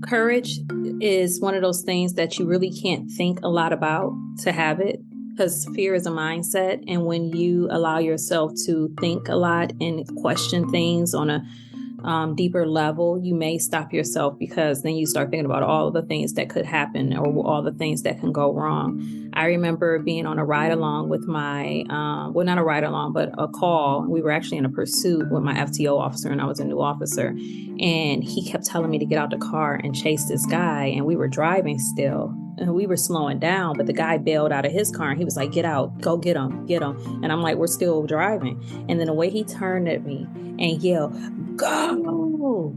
Courage is one of those things that you really can't think a lot about to have it, because fear is a mindset. And when you allow yourself to think a lot and question things on a deeper level, you may stop yourself, because then you start thinking about all the things that could happen or all the things that can go wrong. I remember being on a ride along with my, well, not a ride along, but a call. We were actually in a pursuit with my FTO officer, and I was a new officer. And he kept telling me to get out the car and chase this guy. And we were driving still. And we were slowing down, but the guy bailed out of his car and he was like, get out, go get him, get him. And I'm like, we're still driving. And then the way he turned at me and yelled, go.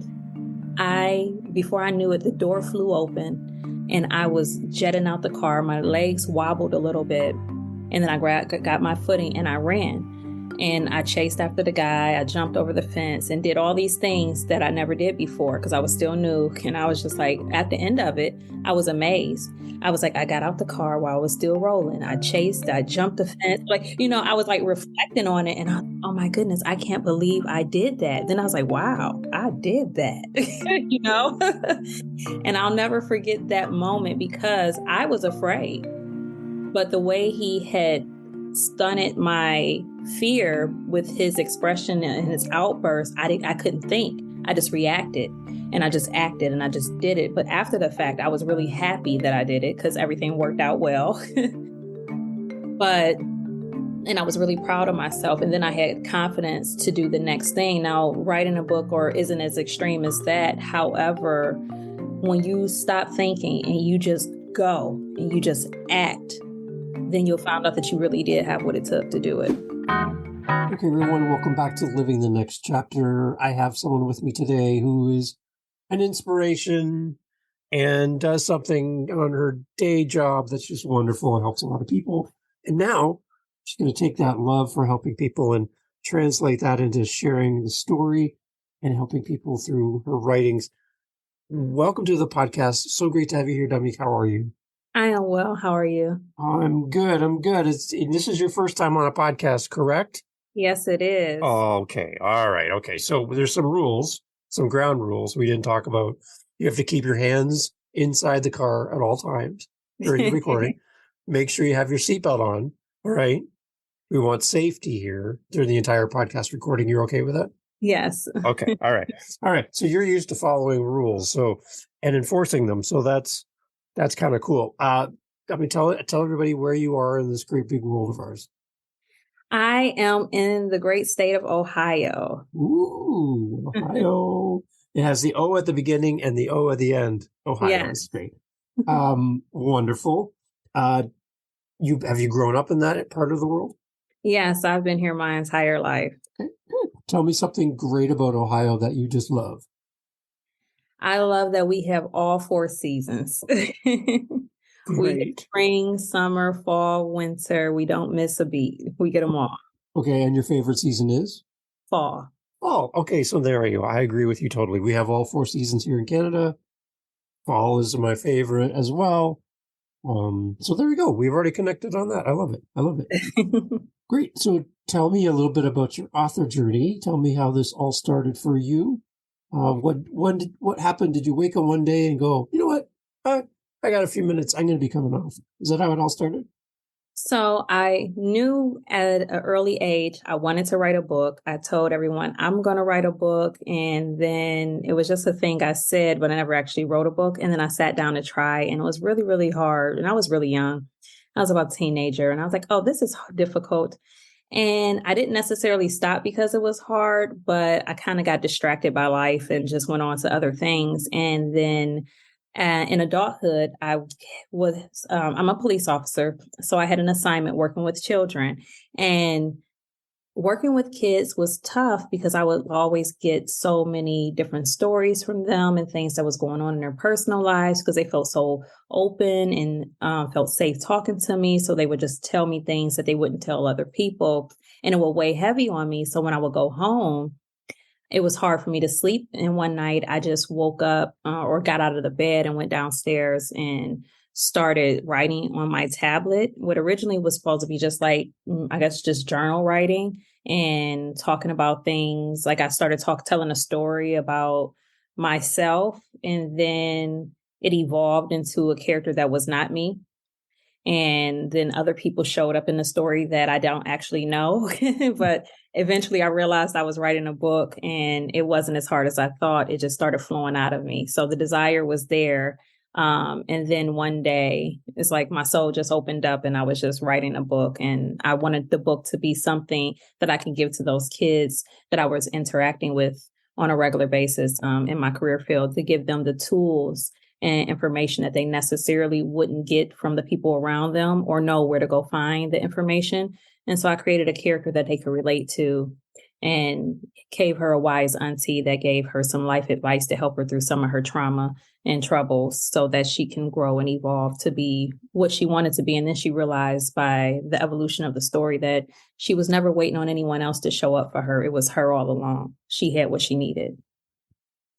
Before I knew it, the door flew open and I was jetting out the car. My legs wobbled a little bit. And then I got my footing and I ran. And I chased after the guy. I jumped over the fence and did all these things that I never did before because I was still new. And I was just like, at the end of it, I was amazed. I was like, I got out the car while I was still rolling. I jumped the fence. I was like reflecting on it. And oh my goodness, I can't believe I did that. Then I was like, wow, I did that, And I'll never forget that moment because I was afraid. But the way he had stunted my fear with his expression and his outburst, I couldn't think. I just reacted and I just acted and I just did it. But after the fact, I was really happy that I did it because everything worked out well. And I was really proud of myself. And then I had confidence to do the next thing. Now, writing a book isn't as extreme as that. However, when you stop thinking and you just go and you just act, then you'll find out that you really did have what it took to do it. Okay, everyone, welcome back to Living the Next Chapter. I have someone with me today who is an inspiration and does something on her day job that's just wonderful and helps a lot of people. And now she's going to take that love for helping people and translate that into sharing the story and helping people through her writings. Welcome to the podcast. So great to have you here, Dominique. How are you? I am well. How are you? I'm good. This is your first time on a podcast, correct? Yes, it is. Okay. All right. Okay. So there's some rules, some ground rules we didn't talk about. You have to keep your hands inside the car at all times during the recording. Make sure you have your seatbelt on. All right. We want safety here during the entire podcast recording. You're okay with that? Yes. Okay. All right. All right. So you're used to following rules and enforcing them. So that's kind of cool. Tell everybody where you are in this great big world of ours. I am in the great state of Ohio. Ooh, Ohio. It has the O at the beginning and the O at the end. Ohio. Yes. Is great. Wonderful. Have you grown up in that part of the world? Yes, I've been here my entire life. Okay, good. Tell me something great about Ohio that you just love. I love that we have all 4 seasons. We get spring, summer, fall, winter. We don't miss a beat. We get them all. Okay, and your favorite season is? Fall. Oh, okay, so there you go. I agree with you totally. We have all 4 seasons here in Canada. Fall is my favorite as well. So there we go. We've already connected on that. I love it. Great. So tell me a little bit about your author journey. Tell me how this all started for you. What happened? Did you wake up one day and go, you know what? I got a few minutes. I'm going to become an author. Is that how it all started? So I knew at an early age, I wanted to write a book. I told everyone I'm going to write a book. And then it was just a thing I said, but I never actually wrote a book. And then I sat down to try, and it was really, really hard. And I was really young. I was about a teenager, and I was like, oh, this is difficult. And I didn't necessarily stop because it was hard, but I kind of got distracted by life and just went on to other things. And then in adulthood, I'm a police officer. So I had an assignment working with children, and working with kids was tough because I would always get so many different stories from them and things that was going on in their personal lives because they felt so open and felt safe talking to me. So they would just tell me things that they wouldn't tell other people, and it would weigh heavy on me. So when I would go home, it was hard for me to sleep. And one night I just woke up or got out of the bed and went downstairs and started writing on my tablet. What originally was supposed to be just just journal writing and talking about things. Like I started telling a story about myself, and then it evolved into a character that was not me. And then other people showed up in the story that I don't actually know. But eventually I realized I was writing a book and it wasn't as hard as I thought. It just started flowing out of me. So the desire was there. And then one day it's like my soul just opened up and I was just writing a book. And I wanted the book to be something that I can give to those kids that I was interacting with on a regular basis in my career field, to give them the tools and information that they necessarily wouldn't get from the people around them or know where to go find the information. And so I created a character that they could relate to and gave her a wise auntie that gave her some life advice to help her through some of her trauma and troubles so that she can grow and evolve to be what she wanted to be. And then she realized by the evolution of the story that she was never waiting on anyone else to show up for her. It was her all along. She had what she needed.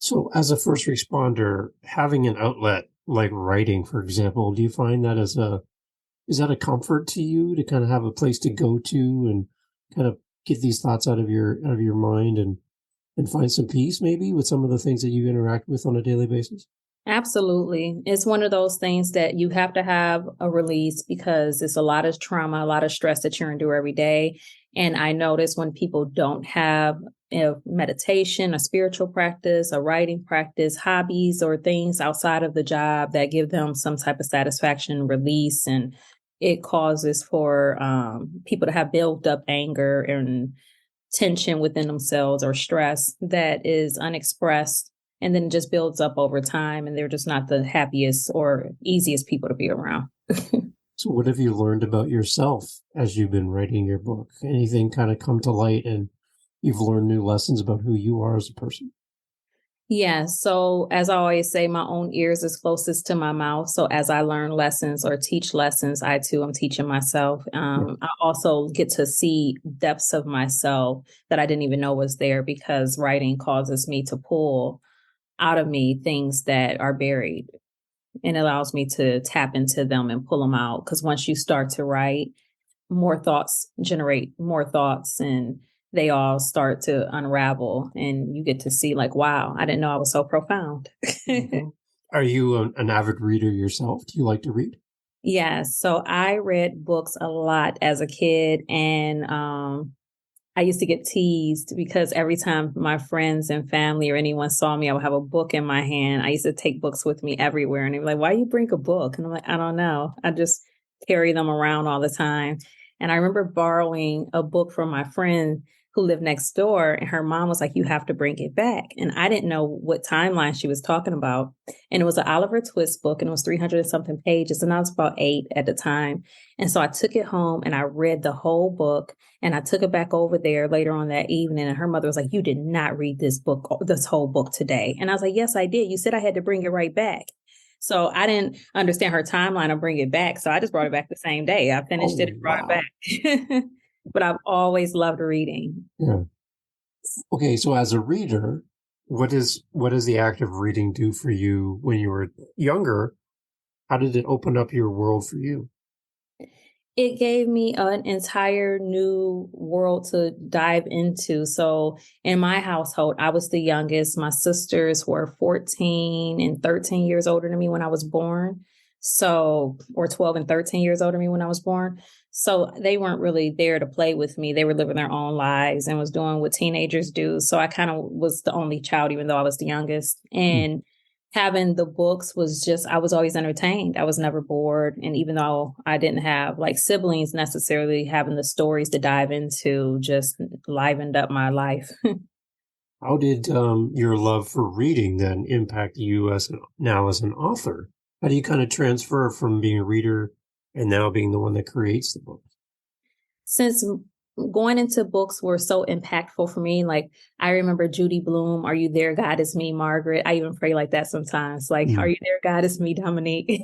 So as a first responder, having an outlet like writing, for example, do you find that is that a comfort to you to kind of have a place to go to and kind of get these thoughts out of your mind and find some peace maybe with some of the things that you interact with on a daily basis? Absolutely. It's one of those things that you have to have a release because it's a lot of trauma, a lot of stress that you endure every day. And I notice when people don't have meditation, a spiritual practice, a writing practice, hobbies, or things outside of the job that give them some type of satisfaction, release, and it causes for people to have built up anger and tension within themselves or stress that is unexpressed. And then it just builds up over time and they're just not the happiest or easiest people to be around. So what have you learned about yourself as you've been writing your book? Anything kind of come to light and you've learned new lessons about who you are as a person? Yeah. So as I always say, my own ears is closest to my mouth. So as I learn lessons or teach lessons, I too am teaching myself. I also get to see depths of myself that I didn't even know was there because writing causes me to pull out of me things that are buried and allows me to tap into them and pull them out. Because once you start to write, more thoughts generate more thoughts and they all start to unravel and you get to see like, wow, I didn't know I was so profound. Mm-hmm. Are you an avid reader yourself? Do you like to read? Yeah. So I read books a lot as a kid and I used to get teased because every time my friends and family or anyone saw me, I would have a book in my hand. I used to take books with me everywhere. And they were like, why you bring a book? And I'm like, I don't know. I just carry them around all the time. And I remember borrowing a book from my friend who lived next door. And her mom was like, you have to bring it back. And I didn't know what timeline she was talking about. And it was an Oliver Twist book and it was 300 and something pages. And I was about 8 at the time. And so I took it home and I read the whole book. And I took it back over there later on that evening. And her mother was like, you did not read this whole book today. And I was like, yes, I did. You said I had to bring it right back. So I didn't understand her timeline of bring it back. So I just brought it back the same day. I finished it and brought it back. But I've always loved reading. Yeah. Okay. So as a reader, what does the act of reading do for you when you were younger? How did it open up your world for you? It gave me an entire new world to dive into. So in my household, I was the youngest. My sisters were 14 and 13 years older than me when I was born. So, or 12 and 13 years older than me when I was born. So they weren't really there to play with me. They were living their own lives and was doing what teenagers do. So I kind of was the only child, even though I was the youngest. And having the books was just, I was always entertained. I was never bored. And even though I didn't have like siblings necessarily, having the stories to dive into just livened up my life. How did your love for reading then impact you as an author? How do you kind of transfer from being a reader and now being the one that creates the book? Since going into books were so impactful for me, like I remember Judy Blume, Are You There, God Is Me, Margaret. I even pray like that sometimes, like, Are you there, God Is Me, Dominique.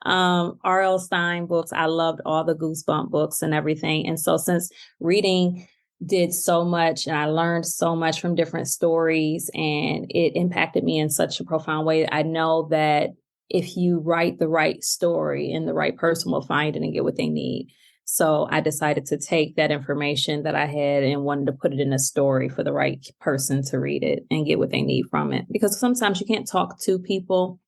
R.L. Stein books. I loved all the Goosebump books and everything. And so since reading did so much and I learned so much from different stories and it impacted me in such a profound way, I know that if you write the right story and the right person will find it and get what they need. So I decided to take that information that I had and wanted to put it in a story for the right person to read it and get what they need from it. Because sometimes you can't talk to people,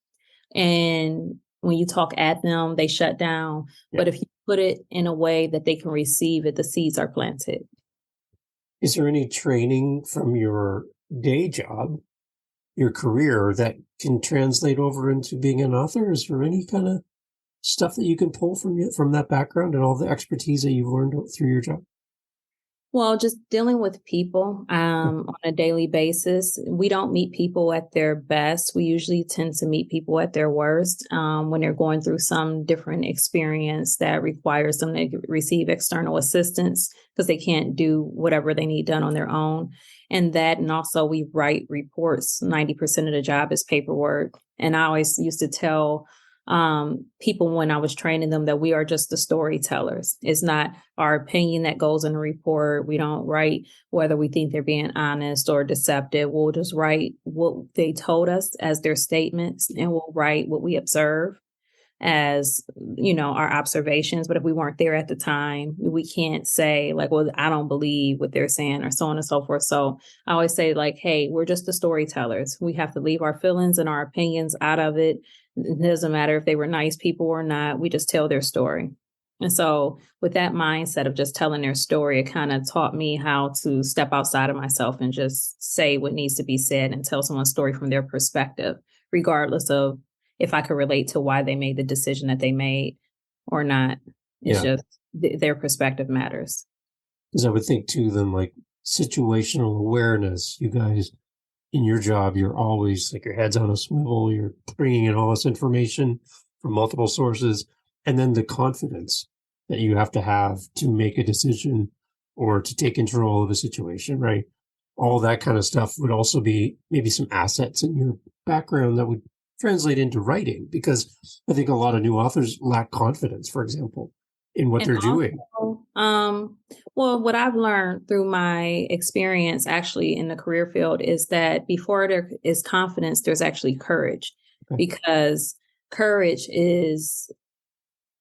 and when you talk at them, they shut down. Yeah. But if you put it in a way that they can receive it, the seeds are planted. Is there any training from your day job, your career, that can translate over into being an author? Is there any kind of stuff that you can pull from that background and all the expertise that you've learned through your job? Well, just dealing with people on a daily basis. We don't meet people at their best. We usually tend to meet people at their worst when they're going through some different experience that requires them to receive external assistance because they can't do whatever they need done on their own. And also we write reports. 90% of the job is paperwork. And I always used to tell people when I was training them that we are just the storytellers. It's not our opinion that goes in the report. We don't write whether we think they're being honest or deceptive. We'll just write what they told us as their statements, and we'll write what we observe as, our observations. But if we weren't there at the time, we can't say like, well, I don't believe what they're saying or so on and so forth. So I always say like, hey, we're just the storytellers. We have to leave our feelings and our opinions out of it. It doesn't matter if they were nice people or not. We just tell their story. And so with that mindset of just telling their story, it kind of taught me how to step outside of myself and just say what needs to be said and tell someone's story from their perspective, regardless of if I could relate to why they made the decision that they made or not. It's just their perspective matters. Because I would think too, then like situational awareness, you guys in your job, you're always like your head's on a swivel. You're bringing in all this information from multiple sources, and then the confidence that you have to make a decision or to take control of a situation, right? All that kind of stuff would also be maybe some assets in your background that would translate into writing, because I think a lot of new authors lack confidence, for example, in what they're doing. Well, what I've learned through my experience actually in the career field is that before there is confidence, there's actually courage, because courage is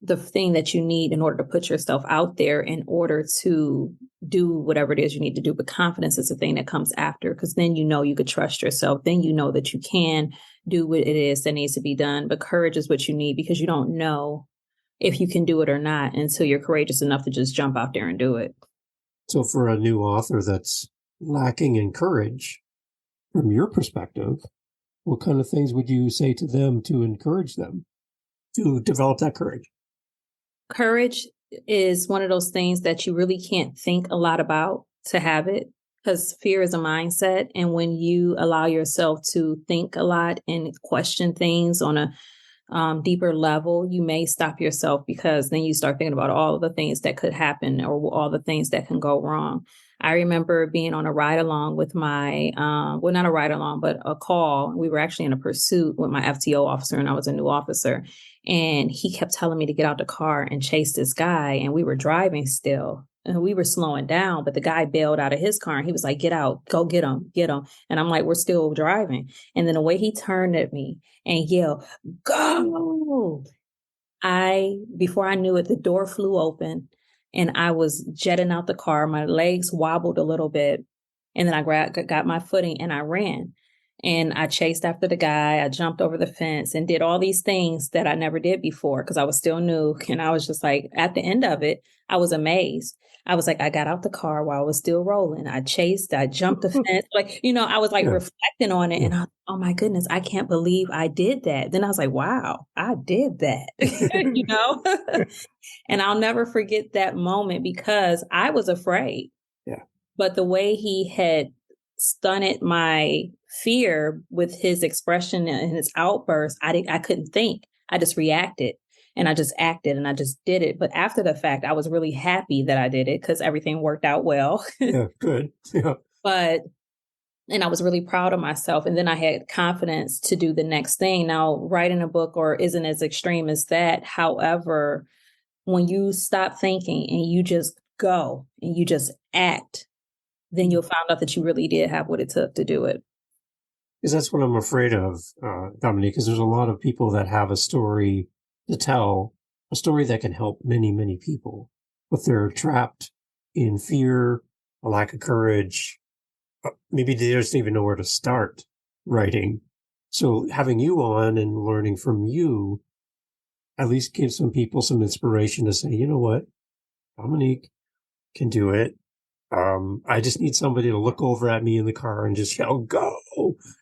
the thing that you need in order to put yourself out there in order to do whatever it is you need to do. But confidence is the thing that comes after, because then you could trust yourself. Then you know that you can do what it is that needs to be done. But courage is what you need, because you don't know if you can do it or not until you're courageous enough to just jump out there and do it. So for a new author that's lacking in courage, from your perspective, what kind of things would you say to them to encourage them to develop that courage? Courage is one of those things that you really can't think a lot about to have it, because fear is a mindset. And when you allow yourself to think a lot and question things on a deeper level, you may stop yourself, because then you start thinking about all of the things that could happen or all the things that can go wrong. I remember being on a ride along with my, well, not a ride along, but a call. We were actually in a pursuit with my FTO officer, and I was a new officer. And he kept telling me to get out the car and chase this guy. And we were driving still. And we were slowing down, but the guy bailed out of his car and he was like, get out, go get him, get him. And I'm like, we're still driving. And then the way he turned at me and yelled, go. Before I knew it, the door flew open and I was jetting out the car. My legs wobbled a little bit. And then I got my footing and I ran. And I chased after the guy. I jumped over the fence and did all these things that I never did before because I was still new. And I was just like, at the end of it, I was amazed. I was like, I got out the car while I was still rolling. I jumped the fence. I was like reflecting on it. And oh my goodness, I can't believe I did that. Then I was like, wow, I did that, And I'll never forget that moment because I was afraid. Yeah. But the way he had stunted my fear with his expression and his outburst, I couldn't think. I just reacted. And I just acted and I just did it. But after the fact, I was really happy that I did it because everything worked out well. Yeah, good. Yeah. And I was really proud of myself. And then I had confidence to do the next thing. Now, writing a book isn't as extreme as that. However, when you stop thinking and you just go and you just act, then you'll find out that you really did have what it took to do it. Because that's what I'm afraid of, Dominique, because there's a lot of people that have a story to tell, a story that can help many, many people. but they're trapped in fear, a lack of courage. Maybe they just don't even know where to start writing. So having you on and learning from you at least gives some people some inspiration to say, you know what, Dominique can do it. I just need somebody to look over at me in the car and just yell, go,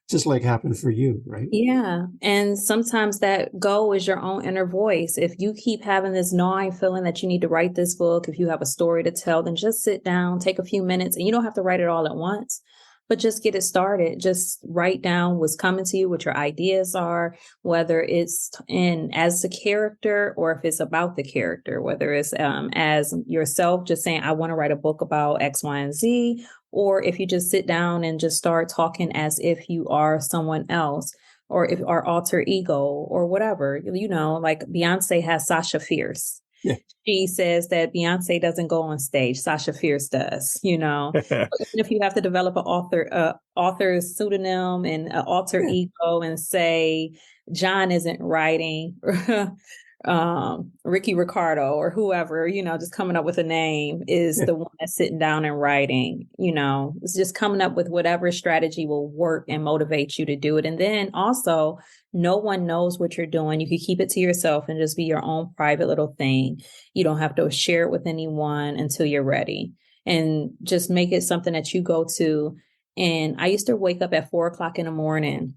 just like happened for you, right? Yeah. And sometimes that go is your own inner voice. If you keep having this gnawing feeling that you need to write this book, if you have a story to tell, then just sit down, take a few minutes, and you don't have to write it all at once, but just get it started. Just write down what's coming to you, what your ideas are, whether it's in as the character or if it's about the character, whether it's as yourself, just saying, I want to write a book about X, Y, and Z, or if you just sit down and just start talking as if you are someone else, or if our alter ego or whatever, like Beyonce has Sasha Fierce. Yeah. She says that Beyonce doesn't go on stage. Sasha Fierce does, Even if you have to develop an author pseudonym and an alter ego and say John isn't writing, Ricky Ricardo or whoever, just coming up with a name is the one that's sitting down and writing, it's just coming up with whatever strategy will work and motivate you to do it. And then also, no one knows what you're doing. You can keep it to yourself and just be your own private little thing. You don't have to share it with anyone until you're ready, and just make it something that you go to. And I used to wake up at 4:00 in the morning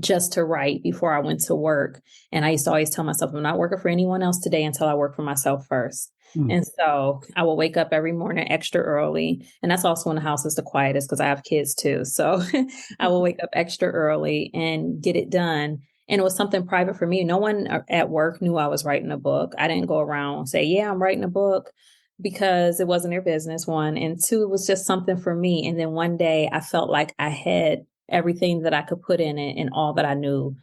just to write before I went to work. And I used to always tell myself, I'm not working for anyone else today until I work for myself first. And so I will wake up every morning extra early. And that's also when the house is the quietest because I have kids too. So I will wake up extra early and get it done. And it was something private for me. No one at work knew I was writing a book. I didn't go around and say, yeah, I'm writing a book, because it wasn't their business, one. And two, it was just something for me. And then one day I felt like I had everything that I could put in it and all that I knew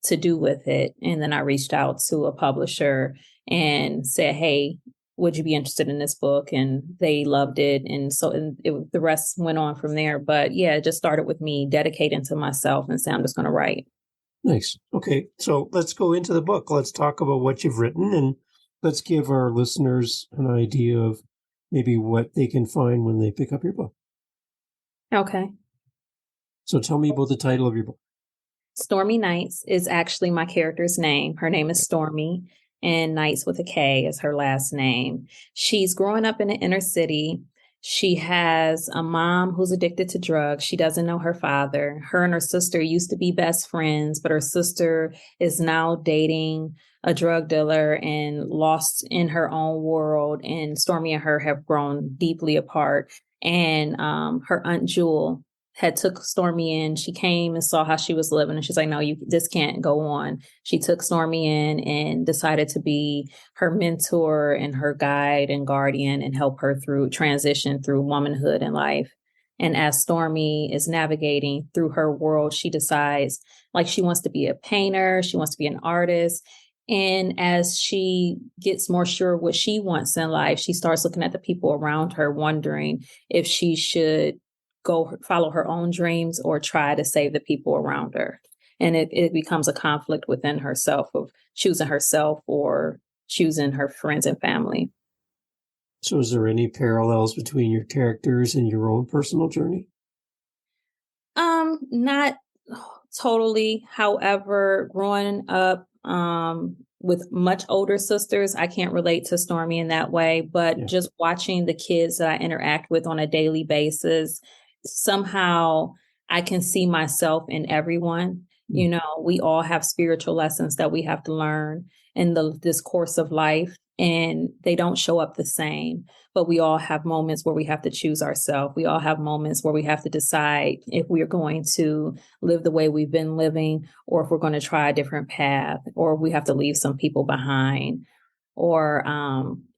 to do with it. And then I reached out to a publisher and said, hey, would you be interested in this book? And they loved it. And so the rest went on from there. But yeah, it just started with me dedicating to myself and saying, I'm just going to write. Nice. Okay. So let's go into the book. Let's talk about what you've written, and let's give our listeners an idea of maybe what they can find when they pick up your book. Okay. So tell me about the title of your book. Stormey Knights is actually my character's name. Her name is Stormy, and Knights with a K is her last name. She's growing up in the inner city. She has a mom who's addicted to drugs. She doesn't know her father. Her and her sister used to be best friends, but her sister is now dating a drug dealer and lost in her own world. And Stormy and her have grown deeply apart. And her Aunt Jewel had took Stormy in. She came and saw how she was living, and she's like, no, this can't go on. She took Stormy in and decided to be her mentor and her guide and guardian and help her through transition through womanhood and life. And as Stormy is navigating through her world, she decides like she wants to be a painter. She wants to be an artist. And as she gets more sure what she wants in life, she starts looking at the people around her, wondering if she should go follow her own dreams or try to save the people around her. And it becomes a conflict within herself of choosing herself or choosing her friends and family. So is there any parallels between your characters and your own personal journey? Not totally. However, growing up with much older sisters, I can't relate to Stormy in that way, but just watching the kids that I interact with on a daily basis, somehow I can see myself in everyone. We all have spiritual lessons that we have to learn in this course of life, and they don't show up the same. But we all have moments where we have to choose ourselves. We all have moments where we have to decide if we are going to live the way we've been living, or if we're going to try a different path, or we have to leave some people behind, or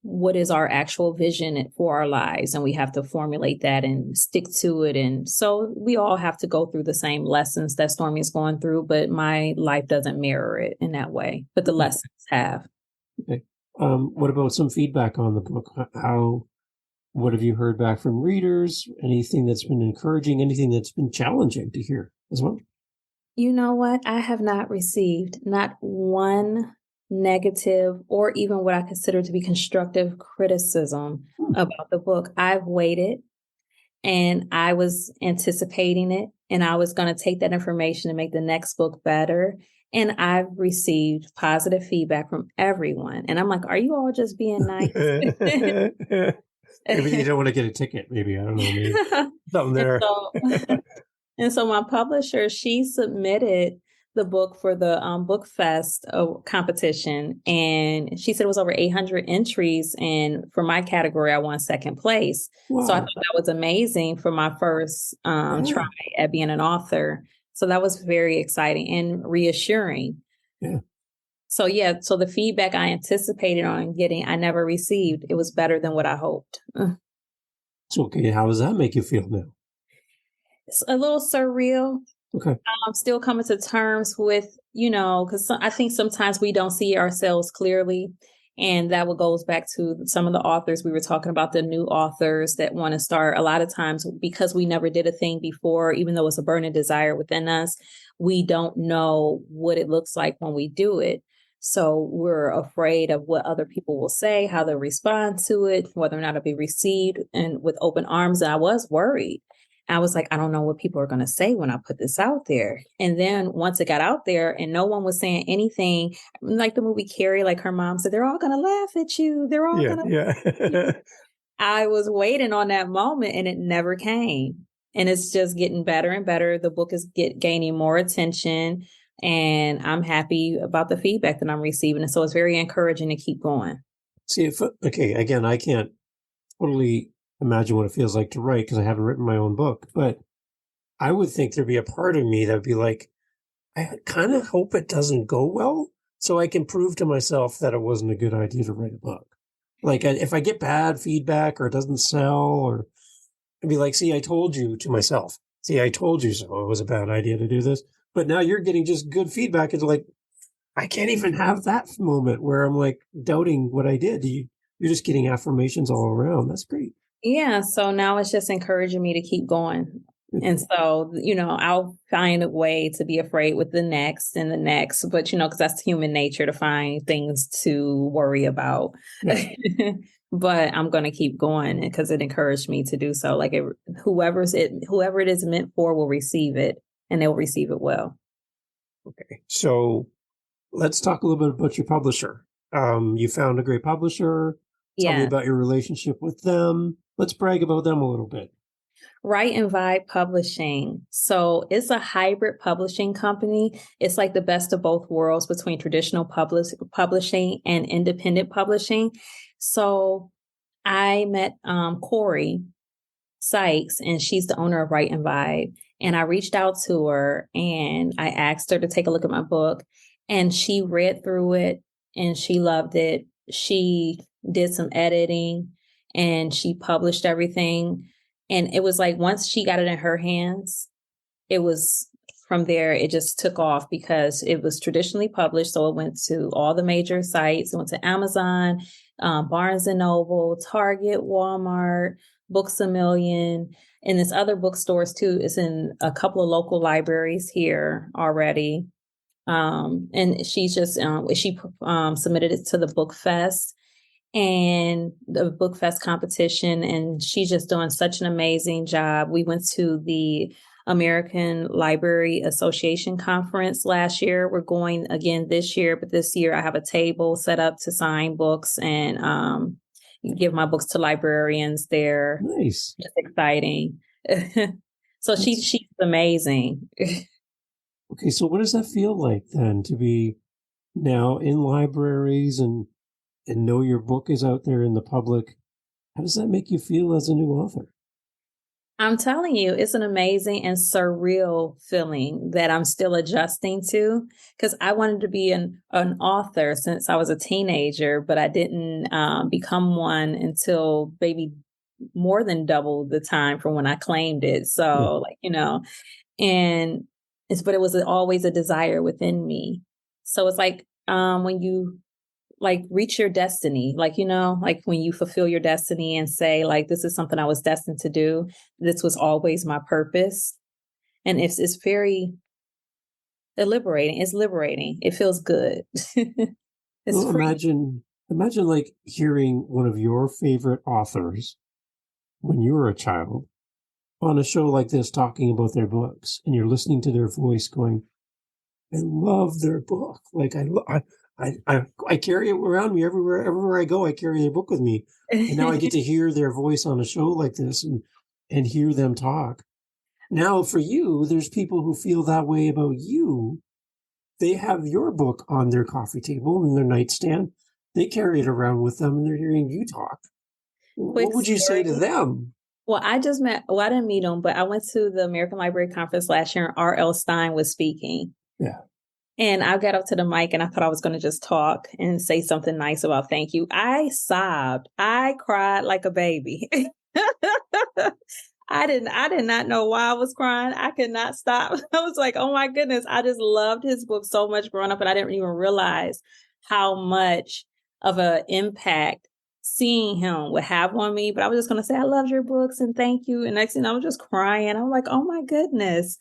what is our actual vision for our lives. And we have to formulate that and stick to it. And so we all have to go through the same lessons that Stormy is going through, but my life doesn't mirror it in that way. But the lessons have. Okay. What about some feedback on the book? What have you heard back from readers? Anything that's been encouraging, anything that's been challenging to hear as well? You know what? I have not received not one negative, or even what I consider to be constructive criticism about the book. I've waited and I was anticipating it, and I was going to take that information and make the next book better. And I've received positive feedback from everyone. And I'm like, are you all just being nice? Maybe you don't want to get a ticket. Maybe, I don't know. Maybe something there. And so my publisher, she submitted the book for the Book Fest competition. And she said it was over 800 entries. And for my category, I won second place. Wow. So I thought that was amazing for my first try at being an author. So that was very exciting and reassuring. Yeah. So so the feedback I anticipated on getting, I never received. It was better than what I hoped. So, okay, how does that make you feel now? It's a little surreal. Okay. I'm still coming to terms with, because I think sometimes we don't see ourselves clearly. And that goes back to some of the authors we were talking about, the new authors that want to start. A lot of times, because we never did a thing before, even though it's a burning desire within us, we don't know what it looks like when we do it. So we're afraid of what other people will say, how they'll respond to it, whether or not it'll be received and with open arms. And I was worried. I was like, I don't know what people are going to say when I put this out there. And then once it got out there and no one was saying anything, like the movie Carrie, like her mom said, they're all going to laugh at you. They're all going to. I was waiting on that moment and it never came. And it's just getting better and better. The book is gaining more attention and I'm happy about the feedback that I'm receiving. And so it's very encouraging to keep going. See, again, I can't totally imagine what it feels like to write because I haven't written my own book, but I would think there'd be a part of me that would be like, I kind of hope it doesn't go well so I can prove to myself that it wasn't a good idea to write a book. Like if I get bad feedback or it doesn't sell, or I'd be like, see, I told you to myself. See, I told you so. It was a bad idea to do this. But now you're getting just good feedback. It's like, I can't even have that moment where I'm like doubting what I did. You're just getting affirmations all around. That's great. Yeah. So now it's just encouraging me to keep going. And so, I'll find a way to be afraid with the next and the next, but, because that's human nature to find things to worry about. Yeah. But I'm going to keep going because it encouraged me to do so. Like whoever it is meant for will receive it and they'll receive it well. Okay. So let's talk a little bit about your publisher. You found a great publisher. Tell me about your relationship with them. Let's brag about them a little bit. Write and Vibe Publishing. So it's a hybrid publishing company. It's like the best of both worlds between traditional publishing and independent publishing. So I met Corey Sykes, and she's the owner of Write and Vibe. And I reached out to her and I asked her to take a look at my book. And she read through it and she loved it. She did some editing and she published everything. And it was like once she got it in her hands, it was from there, it just took off because it was traditionally published. So it went to all the major sites. It went to Amazon, Barnes and Noble, Target, Walmart, Books A Million, and this other bookstores too. It's in a couple of local libraries here already. And she's just, she submitted it to the Book Fest and the Book Fest competition. And she's just doing such an amazing job. We went to the American Library Association conference last year. We're going again this year, but this year I have a table set up to sign books and give my books to librarians there. Nice. It's exciting. So she's amazing. Okay, so what does that feel like then to be now in libraries and know your book is out there in the public? How does that make you feel as a new author? I'm telling you, it's an amazing and surreal feeling that I'm still adjusting to because I wanted to be an author since I was a teenager, but I didn't become one until maybe more than double the time from when I claimed it. So and but it was always a desire within me. So it's like when you reach your destiny, like when you fulfill your destiny and say, like, this is something I was destined to do. This was always my purpose. And it's very liberating. It's liberating. It feels good. It's Well, free. imagine like hearing one of your favorite authors when you were a child on a show like this talking about their books, and you're listening to their voice going, I love their book. Like I carry it around me everywhere I go. I carry their book with me, and now I get to hear their voice on a show like this and hear them talk. Now, for you, there's people who feel that way about you. They have your book on their coffee table and their nightstand. They carry it around with them, and they're hearing you talk. Quick What would you say story. to them? Well, I didn't meet him, but I went to the American Library Conference last year and R.L. Stein was speaking. Yeah. And I got up to the mic and I thought I was going to just talk and say something nice about thank you. I sobbed. I cried like a baby. I did not know why I was crying. I could not stop. I was like, oh my goodness. I just loved his book so much growing up, and I didn't even realize how much of an impact seeing him would have on me. But I was just going to say, I loved your books and thank you. And next thing I was just crying. I'm like, oh my goodness.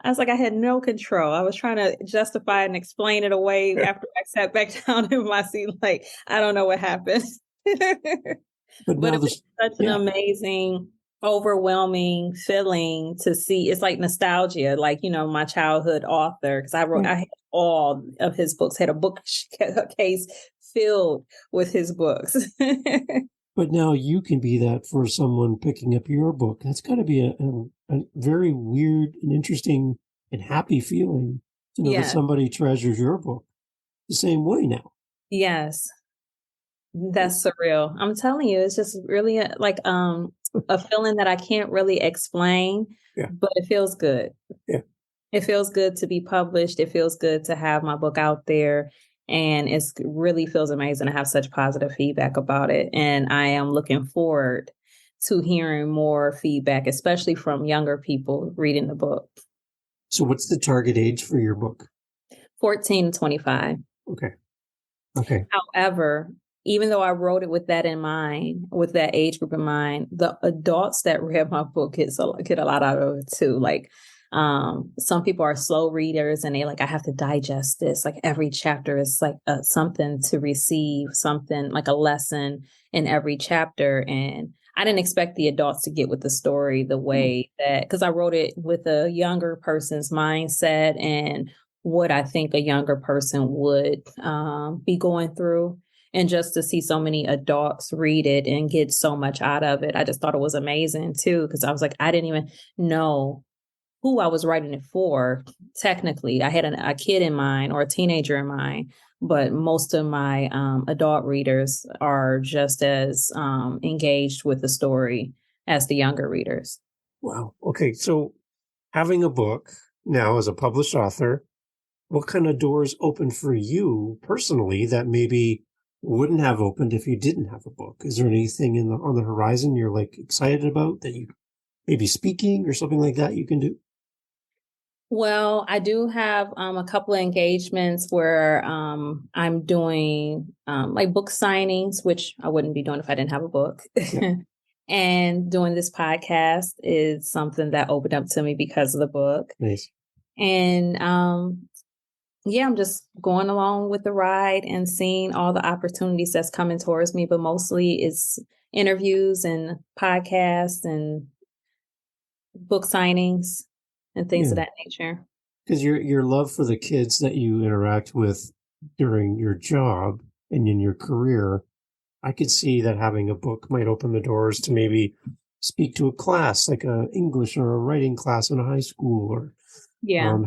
I was like, I had no control. I was trying to justify and explain it away after I sat back down in my seat. Like, I don't know what happened. But But now it was such an amazing, overwhelming feeling to see. It's like nostalgia, like, my childhood author, because I had all of his books, had a bookcase filled with his books. But now you can be that for someone picking up your book. That's got to be a very weird and interesting and happy feeling to know that Yes. somebody treasures your book the same way now. Yes. That's surreal. I'm telling you, it's just really like a feeling that I can't really explain, Yeah. but it feels good. Yeah. It feels good to be published. It feels good to have my book out there. And it really feels amazing to have such positive feedback about it. And I am looking forward to hearing more feedback, especially from younger people reading the book. So what's the target age for your book? 14 to 25. Okay. However, even though I wrote it with that in mind, with that age group in mind, the adults that read my book get a lot out of it too. Like, some people are slow readers and they like, I have to digest this. Like every chapter is like something to receive, something like a lesson in every chapter. And I didn't expect the adults to get with the story the way that, because I wrote it with a younger person's mindset and what I think a younger person would be going through. And just to see so many adults read it and get so much out of it, I just thought it was amazing too, because I was like, I didn't even know who I was writing it for. Technically, I had a kid in mind or a teenager in mind, but most of my adult readers are just as engaged with the story as the younger readers. Wow. Okay. So having a book now as a published author, what kind of doors open for you personally that maybe wouldn't have opened if you didn't have a book? Is there anything on the horizon you're like excited about that you maybe speaking or something like that you can do? Well, I do have a couple of engagements where I'm doing like book signings, which I wouldn't be doing if I didn't have a book. Yeah. And doing this podcast is something that opened up to me because of the book. Nice. And yeah, I'm just going along with the ride and seeing all the opportunities that's coming towards me, but mostly it's interviews and podcasts and book signings and things of that nature. Because your love for the kids that you interact with during your job and in your career, I could see that having a book might open the doors to maybe speak to a class, like a English or a writing class in a high school, or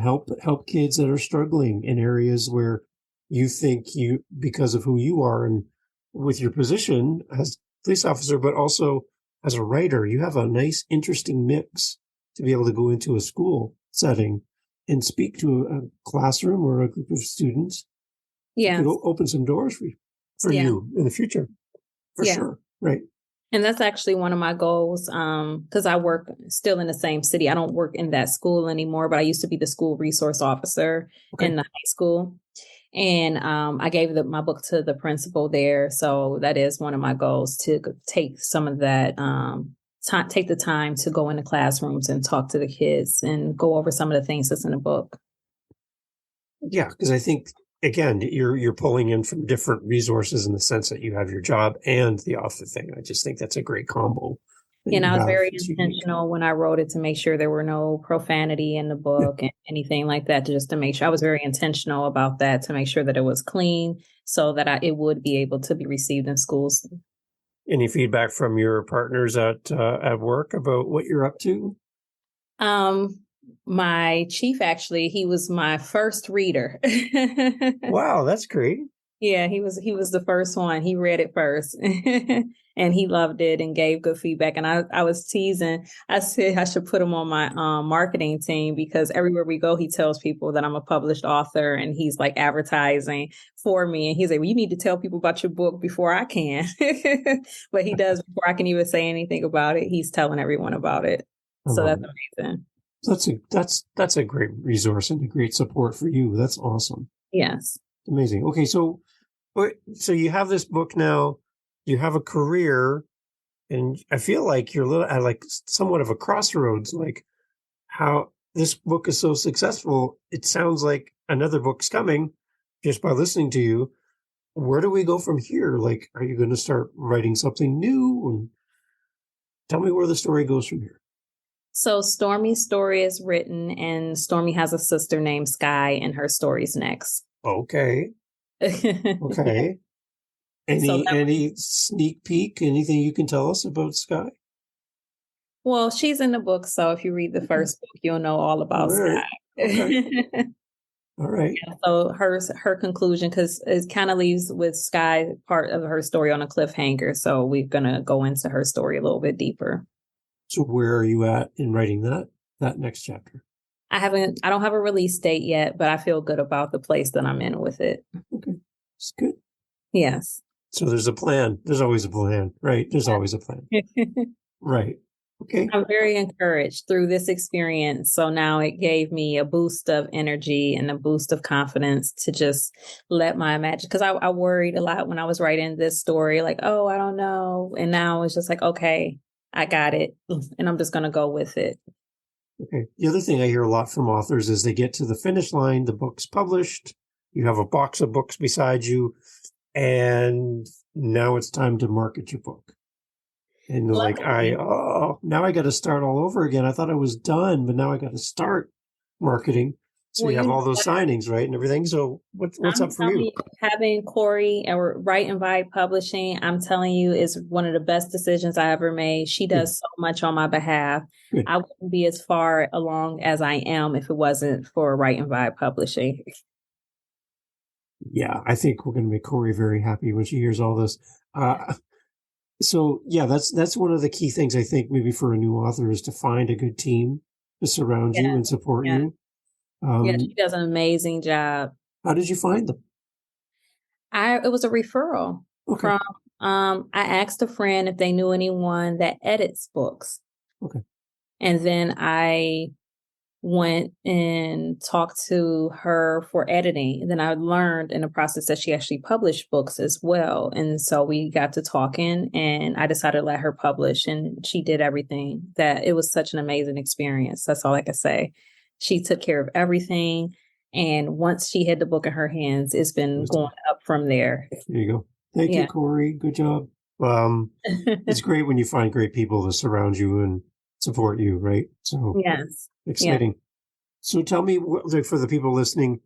help kids that are struggling in areas where you think because of who you are and with your position as police officer, but also as a writer, you have a nice, interesting mix to be able to go into a school setting and speak to a classroom or a group of students. Yeah. It could open some doors for you in the future. For sure. Right. And that's actually one of my goals, because I work still in the same city. I don't work in that school anymore, but I used to be the school resource officer in the high school. And I gave my book to the principal there. So that is one of my goals, to take some of that, take the time to go into classrooms and talk to the kids and go over some of the things that's in the book. Yeah, because I think again, you're pulling in from different resources in the sense that you have your job and the author thing. I just think that's a great combo that And you I was have. very It's unique. intentional when I wrote it to make sure there were no profanity in the book and anything like that, just to make sure I was very intentional about that, to make sure that it was clean so that it would be able to be received in schools. Any feedback from your partners at work about what you're up to? My chief, actually, he was my first reader. Wow, that's great. Yeah, he was the first one. He read it first and he loved it and gave good feedback. And I was teasing. I said I should put him on my marketing team because everywhere we go, he tells people that I'm a published author and he's like advertising for me. And he's like, well, you need to tell people about your book before I can. But he does before I can even say anything about it. He's telling everyone about it. So that's amazing. That's a great resource and a great support for you. That's awesome. Yes. Amazing. Okay, so you have this book now, you have a career, and I feel like you're at like somewhat of a crossroads, like how this book is so successful. It sounds like another book's coming just by listening to you. Where do we go from here? Like, are you going to start writing something new? And tell me where the story goes from here. So Stormy's story is written, and Stormy has a sister named Sky, and her story's next. Okay. Okay. Any sneak peek? Anything you can tell us about Sky? Well, she's in the book, so if you read the first book, you'll know all about Sky. Okay. All right. Yeah, so her conclusion, because it kind of leaves with Sky part of her story on a cliffhanger. So we're gonna go into her story a little bit deeper. So where are you at in writing that next chapter? I don't have a release date yet, but I feel good about the place that I'm in with it. Okay. It's good. Yes. So there's a plan. There's always a plan, right? There's always a plan. Right. Okay. I'm very encouraged through this experience. So now it gave me a boost of energy and a boost of confidence to just let my imagine. Because I worried a lot when I was writing this story, like, oh, I don't know. And now it's just like, okay, I got it. And I'm just going to go with it. Okay. The other thing I hear a lot from authors is they get to the finish line, the book's published, you have a box of books beside you, and now it's time to market your book. And you're like, now I got to start all over again. I thought I was done, but now I got to start marketing. So you have all those signings, right, and everything. So what's up for you? Having Corey or Write and Vibe Publishing, I'm telling you, is one of the best decisions I ever made. She does so much on my behalf. Good. I wouldn't be as far along as I am if it wasn't for Write and Vibe Publishing. Yeah, I think we're going to make Corey very happy when she hears all this. So yeah, that's one of the key things I think maybe for a new author is to find a good team to surround you and support you. She does an amazing job. How did you find them? It was a referral from. I asked a friend if they knew anyone that edits books. Okay. And then I went and talked to her for editing. And then I learned in the process that she actually published books as well. And so we got to talking and I decided to let her publish and she did everything. That it was such an amazing experience. That's all I can say. She took care of everything. And once she had the book in her hands, it's been going up from there. There you go. Thank you, Corey. Good job. It's great when you find great people to surround you and support you, right? So yes. Exciting. Yeah. So tell me, for the people listening,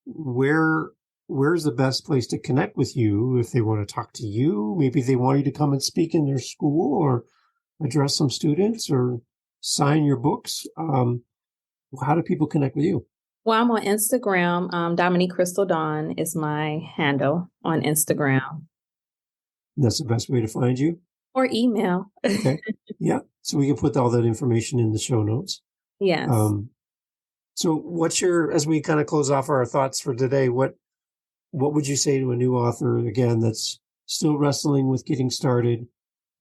where's the best place to connect with you if they want to talk to you? Maybe they want you to come and speak in their school or address some students or sign your books. How do people connect with you? Well, I'm on Instagram. Dominique Krystal Dawn is my handle on Instagram. That's the best way to find you? Or email. Okay. Yeah. So we can put all that information in the show notes. Yes. So as we kind of close off our thoughts for today, what would you say to a new author, again, that's still wrestling with getting started?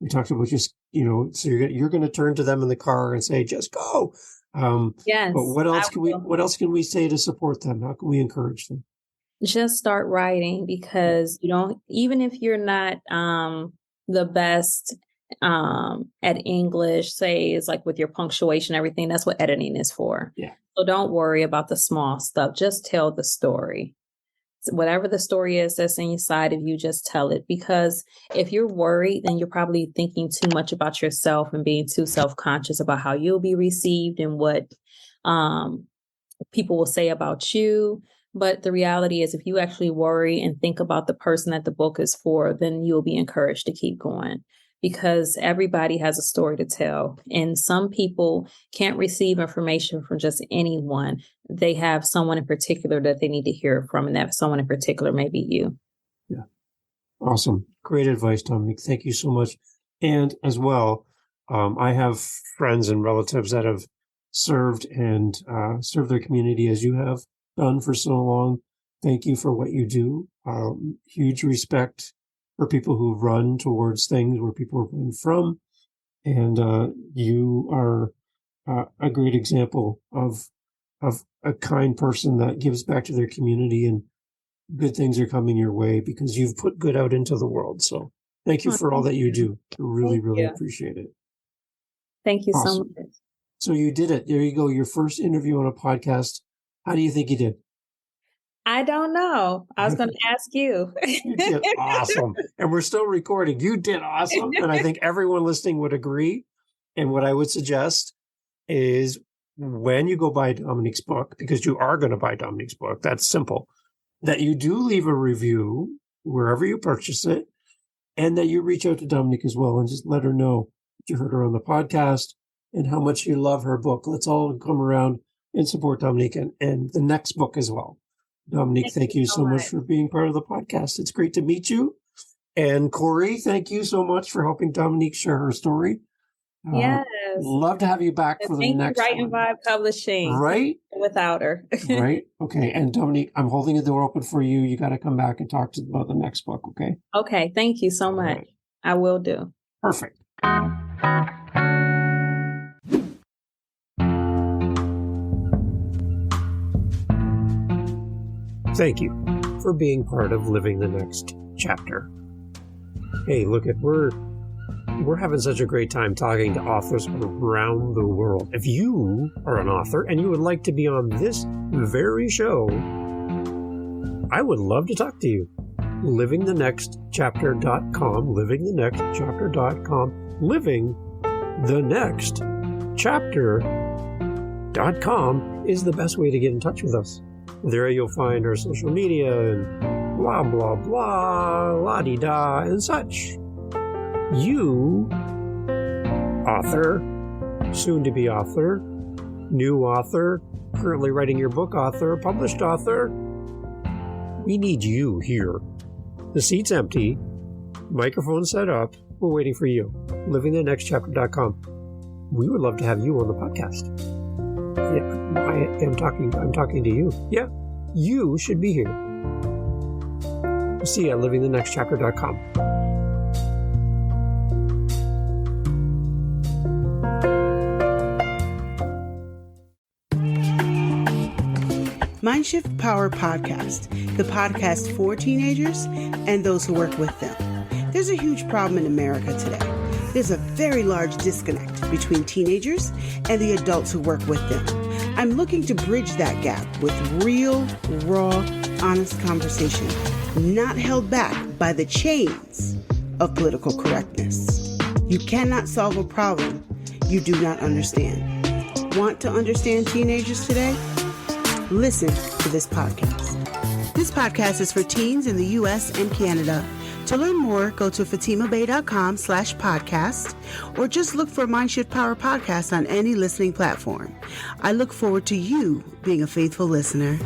We talked about just, so you're going to turn to them in the car and say, just go. Yes. But what else can we say to support them? How can we encourage them? Just start writing because even if you're not the best at English, say is like with your punctuation, everything, that's what editing is for. Yeah. So don't worry about the small stuff. Just tell the story. whatever the story is that's inside of you, just tell it. Because if you're worried, then you're probably thinking too much about yourself and being too self-conscious about how you'll be received and what people will say about you. But the reality is, if you actually worry and think about the person that the book is for, then you'll be encouraged to keep going, because everybody has a story to tell. And some people can't receive information from just anyone. They have someone in particular that they need to hear from, and that someone in particular may be you. Yeah. Awesome. Great advice, Dominique. Thank you so much. And as well, I have friends and relatives that have served their community as you have done for so long. Thank you for what you do. Huge respect for people who run towards things where people run from. And you are a great example of a kind person that gives back to their community, and good things are coming your way because you've put good out into the world. So thank you for all that you do. Really, really appreciate it. Thank you so much. So you did it. There you go. Your first interview on a podcast. How do you think you did? I don't know. I was going to ask you. You did awesome. And we're still recording. You did awesome. And I think everyone listening would agree. And what I would suggest is, when you go buy Dominique's book, because you are going to buy Dominique's book, that's simple, that you do leave a review wherever you purchase it, and that you reach out to Dominique as well and just let her know that you heard her on the podcast and how much you love her book. Let's all come around and support Dominique and the next book as well. Dominique, thank you so much for being part of the podcast. It's great to meet you. And Corey, thank you so much for helping Dominique share her story. Yes. Love to have you back for the next one. Right in Vibe Publishing. Right? Without her. Right? Okay. And Dominique, I'm holding the door open for you. You got to come back and talk about the next book, okay? Okay. Thank you so much. Right. I will do. Perfect. Thank you for being part of Living the Next Chapter. Hey, look, we're having such a great time talking to authors around the world. If you are an author and you would like to be on this very show, I would love to talk to you. livingthenextchapter.com, livingthenextchapter.com, livingthenextchapter.com is the best way to get in touch with us. There you'll find our social media and blah, blah, blah, la-di-da, and such. You, author, soon-to-be author, new author, currently writing your book author, published author, we need you here. The seat's empty, microphone set up, we're waiting for you. livingthenextchapter.com. We would love to have you on the podcast. Yeah, I'm talking to you. Yeah, you should be here. See you at livingthenextchapter.com. Mindshift Power Podcast, the podcast for teenagers and those who work with them. There's a huge problem in America today. There's a very large disconnect between teenagers and the adults who work with them. I'm looking to bridge that gap with real, raw, honest conversation, not held back by the chains of political correctness. You cannot solve a problem you do not understand. Want to understand teenagers today? Listen to this podcast. This podcast is for teens in the U.S. and Canada. To learn more, go to fatimabay.com/podcast or just look for Mindshift Power Podcast on any listening platform. I look forward to you being a faithful listener.